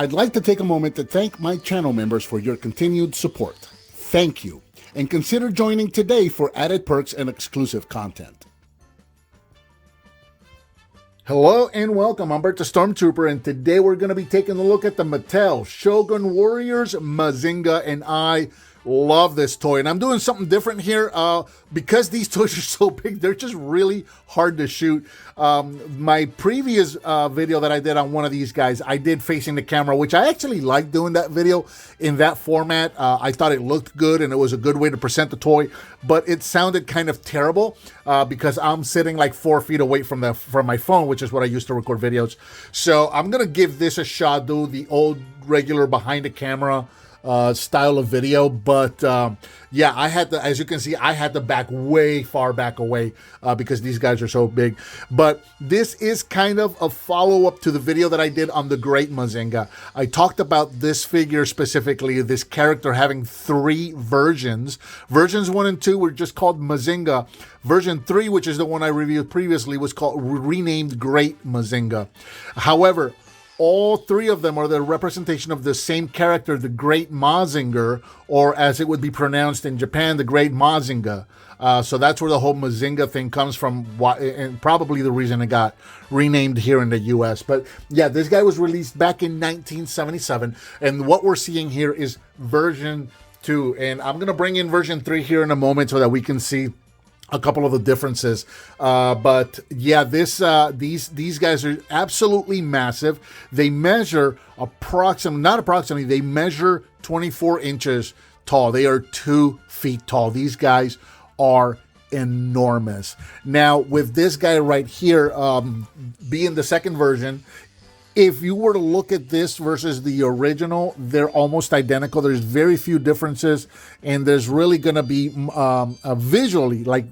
I'd like to take a moment to thank my channel members for your continued support. Thank you, and consider joining today for added perks and exclusive content. Hello and welcome, I'm Bert the Stormtrooper, and today we're going to be taking a look at the Mattel Shogun Warriors Mazinga, and I love this toy. And I'm doing something different here because these toys are so big, they're just really hard to shoot. My previous video that I did on one of these guys, I did facing the camera, which I actually like doing that video in that format. I thought it looked good and it was a good way to present the toy, but it sounded kind of terrible because I'm sitting like 4 feet away from my phone, which is what I use to record videos. So I'm gonna give this a shot, do the old regular behind the camera style of video, but yeah, I had to, as you can see, I had to back way far back away because these guys are so big. But this is kind of a follow-up to the video that I did on the Great Mazinga. I talked about this figure specifically, this character having 3 versions. Versions 1 and 2 were just called Mazinga. Version 3, which is the one I reviewed previously, was called renamed Great Mazinga. However, all 3 of them are the representation of the same character, the Great Mazinger, or as it would be pronounced in Japan, the Great Mazinga. So that's where the whole Mazinga thing comes from, and probably the reason it got renamed here in the US. But yeah, this guy was released back in 1977, and what we're seeing here is version 2. And I'm going to bring in version 3 here in a moment so that we can see a couple of the differences, but yeah, these guys are absolutely massive. They measure they measure 24 inches tall. They are 2 feet tall. These guys are enormous. Now, with this guy right here, being the second version, if you were to look at this versus the original, they're almost identical. There's very few differences, and there's really going to be visually, like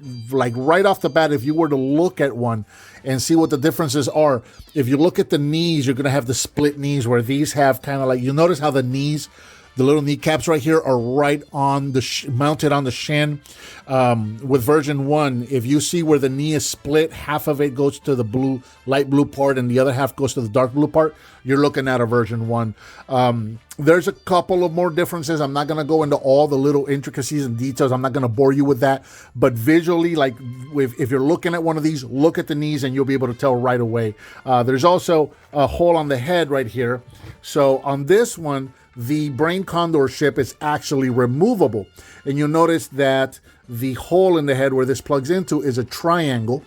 right off the bat, if you were to look at one and see what the differences are, if you look at the knees, you're going to have the split knees, where these have kind of like, you notice how the knees, the little kneecaps right here are right on the mounted on the shin. With version 1, if you see where the knee is split, half of it goes to the light blue part and the other half goes to the dark blue part, you're looking at a version 1. There's a couple of more differences. I'm not going to go into all the little intricacies and details. I'm not going to bore you with that. But visually, like if you're looking at one of these, look at the knees and you'll be able to tell right away. There's also a hole on the head right here. So on this one, the Brain Condor ship is actually removable. And you'll notice that the hole in the head where this plugs into is a triangle.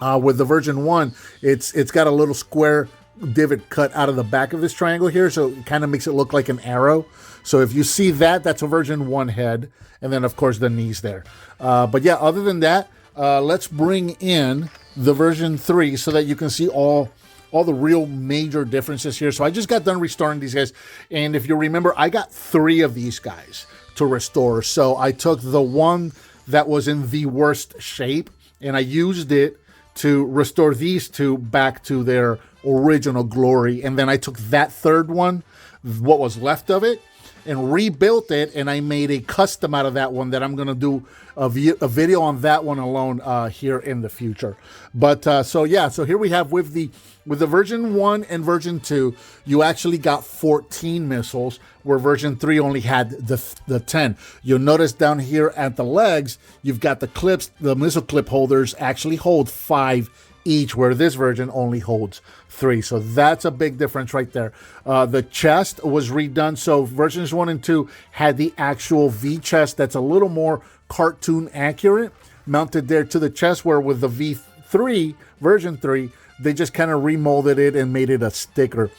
With the version 1, it's got a little square divot cut out of the back of this triangle here, so it kind of makes it look like an arrow. So if you see that, that's a version 1 head. And then, of course, the knees there. But yeah, other than that, let's bring in the version 3 so that you can see all the real major differences here. So I just got done restoring these guys, and if you remember, I got 3 of these guys to restore. So I took the one that was in the worst shape, and I used it to restore these 2 back to their original glory. And then I took that third one, what was left of it, and rebuilt it, and I made a custom out of that one that I'm going to do a video on that one alone here in the future. But so yeah, so here we have with the version 1 and version 2, you actually got 14 missiles, where version 3 only had the 10. You'll notice down here at the legs, you've got the clips, the missile clip holders actually hold 5 each, where this version only holds 3. So that's a big difference right there. The chest was redone. So versions 1 and 2 had the actual V chest that's a little more cartoon accurate mounted there to the chest, where with the V3, version 3, they just kind of remolded it and made it a sticker.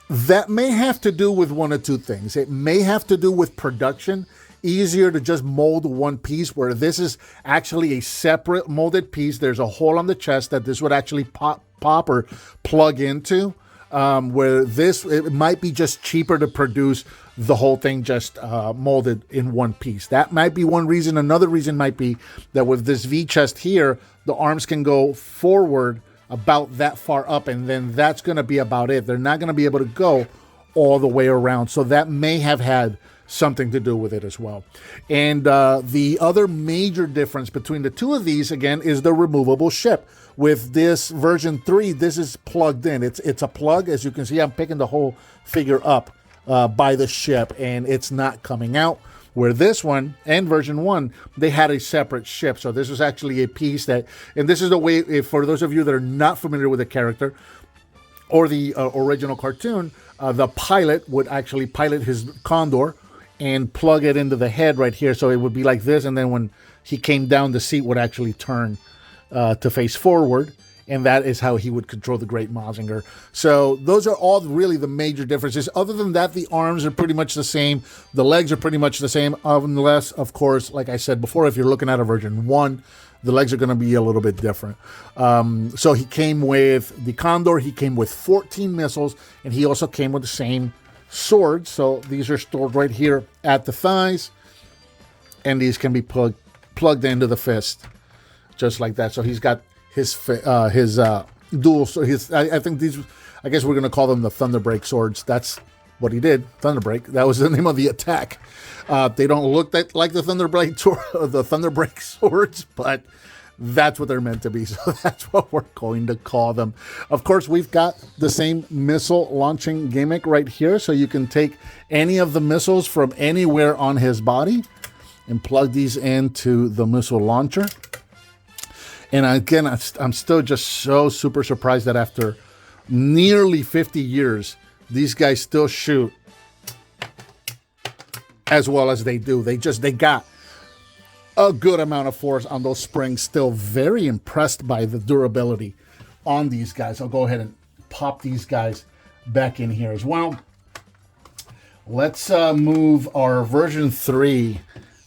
That may have to do with one of 2 things. It may have to do with production. Easier to just mold one piece, where this is actually a separate molded piece. There's a hole on the chest that this would actually pop or plug into, where this, it might be just cheaper to produce the whole thing just molded in one piece. That might be one reason. Another reason might be that with this V chest here, the arms can go forward about that far up, and then that's going to be about it. They're not going to be able to go all the way around. So that may have had something to do with it as well. And the other major difference between the two of these, again, is the removable ship. With this version 3, this is plugged in. It's a plug. As you can see, I'm picking the whole figure up by the ship, and it's not coming out. Where this one and version 1, they had a separate ship. So this was actually a piece that, and this is the way, for those of you that are not familiar with the character or the original cartoon, the pilot would actually pilot his Condor and plug it into the head right here. So it would be like this. And then when he came down, the seat would actually turn to face forward. And that is how he would control the Great Mazinger. So those are all really the major differences. Other than that, the arms are pretty much the same. The legs are pretty much the same, unless, of course, like I said before, if you're looking at a version 1, the legs are going to be a little bit different. So he came with the Condor. He came with 14 missiles, and he also came with the same swords. So these are stored right here at the thighs, and these can be plugged into the fist, just like that. So he's got his dual, so I think these, I guess we're going to call them the Thunderbreak swords. That's what he did, Thunderbreak. That was the name of the attack. They don't look like the Thunderbreak swords, but that's what they're meant to be. So that's what we're going to call them. Of course, we've got the same missile launching gimmick right here. So you can take any of the missiles from anywhere on his body and plug these into the missile launcher. And again, I'm still just so super surprised that after nearly 50 years, these guys still shoot as well as they do. They got a good amount of force on those springs. Still very impressed by the durability on these guys. I'll go ahead and pop these guys back in here as well. Let's move our version 3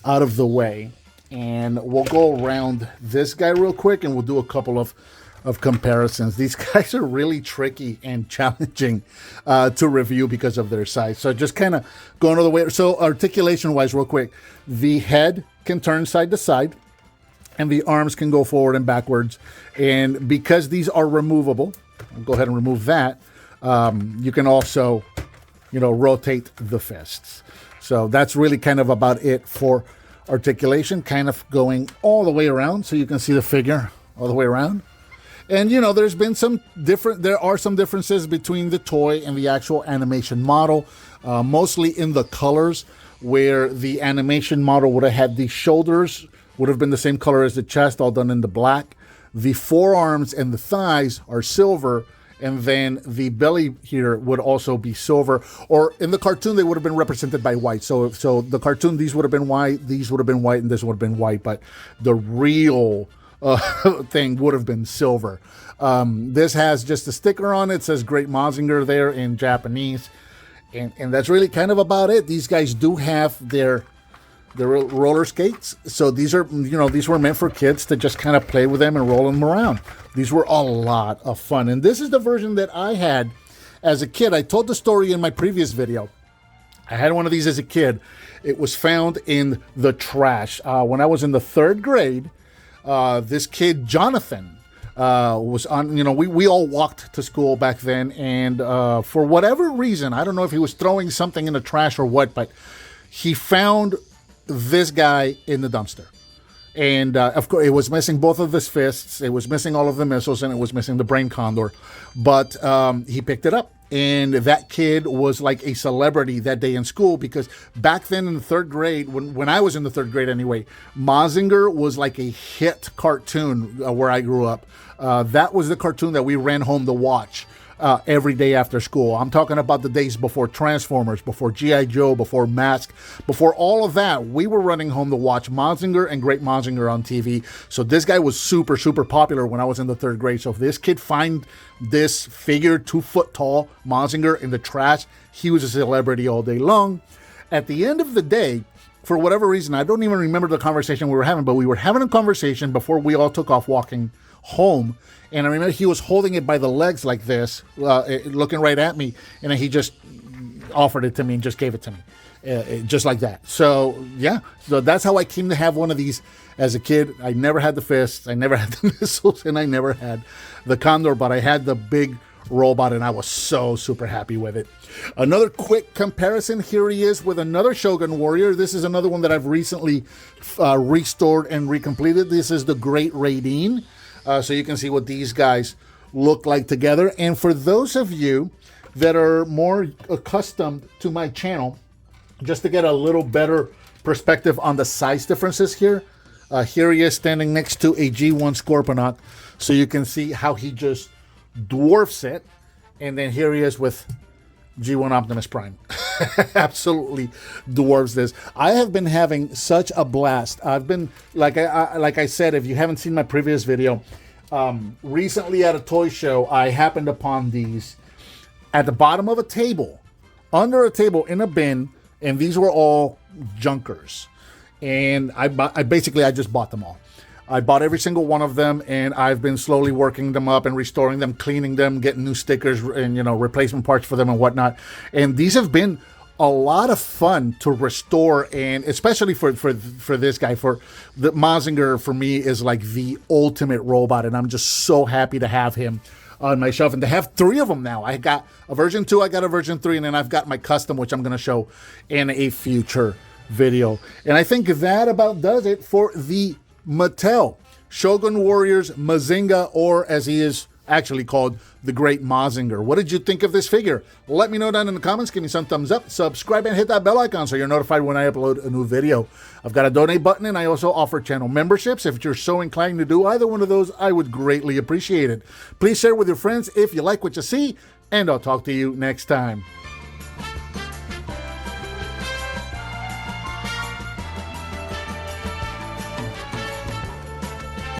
out of the way. And we'll go around this guy real quick, and we'll do a couple of comparisons. These guys are really tricky and challenging to review because of their size. So just kind of going all the way. So articulation-wise, real quick, the head can turn side to side, and the arms can go forward and backwards. And because these are removable, I'll go ahead and remove that. You can also, rotate the fists. So that's really kind of about it for articulation, kind of going all the way around, so you can see the figure all the way around. And there's been there are some differences between the toy and the actual animation model, mostly in the colors, where the animation model would have had the shoulders would have been the same color as the chest, all done in the black. The forearms and the thighs are silver, and then the belly here would also be silver. Or in the cartoon, they would have been represented by white. So the cartoon, these would have been white, these would have been white, and this would have been white. But the real thing would have been silver. This has just a sticker on it. It says Great Mazinger there in Japanese. And that's really kind of about it. These guys do have their roller skates. So these are, these were meant for kids to just kind of play with them and roll them around. These were a lot of fun. And this is the version that I had as a kid. I told the story in my previous video. I had one of these as a kid. It was found in the trash. When I was in the 3rd grade, this kid, Jonathan, was on, we all walked to school back then. And for whatever reason, I don't know if he was throwing something in the trash or what, but he found this guy in the dumpster. And of course, it was missing both of his fists. It was missing all of the missiles, and it was missing the brain condor. But he picked it up. And that kid was like a celebrity that day in school, because back then in the 3rd grade, when I was in the 3rd grade anyway, Mazinger was like a hit cartoon where I grew up. That was the cartoon that we ran home to watch every day after school. I'm talking about the days before Transformers, before G.I. Joe, before Mask, before all of that. We were running home to watch Mazinger and Great Mazinger on TV. So this guy was super, super popular when I was in the 3rd grade. So if this kid find this figure, 2-foot tall Mazinger in the trash, he was a celebrity all day long. At the end of the day, for whatever reason, I don't even remember the conversation we were having, but we were having a conversation before we all took off walking home. And I remember he was holding it by the legs like this, looking right at me. And then he just offered it to me and just gave it to me, just like that. So, yeah. So that's how I came to have one of these as a kid. I never had the fists, I never had the missiles, and I never had the Condor. But I had the big robot, and I was so super happy with it. Another quick comparison, here he is with another Shogun Warrior. This is another one that I've recently restored and recompleted. This is the Great Raideen. So you can see what these guys look like together. And for those of you that are more accustomed to my channel, just to get a little better perspective on the size differences here, here he is standing next to a G1 Scorponok, so you can see how he just dwarfs it. And then here he is with G1 Optimus Prime. Absolutely dwarfs this. I have been having such a blast. I've been, like I said, if you haven't seen my previous video, recently at a toy show, I happened upon these at the bottom of a table, under a table in a bin, and these were all junkers. And I just bought them all. I bought every single one of them, and I've been slowly working them up and restoring them, cleaning them, getting new stickers and, you know, replacement parts for them and whatnot. And these have been a lot of fun to restore, and especially for this guy. For the Mazinger, for me, is like the ultimate robot, and I'm just so happy to have him on my shelf and to have 3 of them now. I got a version 2, I got a version 3, and then I've got my custom, which I'm going to show in a future video. And I think that about does it for the Mattel Shogun Warriors Mazinga, or as he is actually called, the Great Mazinger. What did you think of this figure? Let me know down in the comments. Give me some thumbs up, subscribe, and hit that bell icon so you're notified when I upload a new video. I've got a donate button, and I also offer channel memberships. If you're so inclined to do either one of those, I would greatly appreciate it. Please share with your friends if you like what you see, and I'll talk to you next time.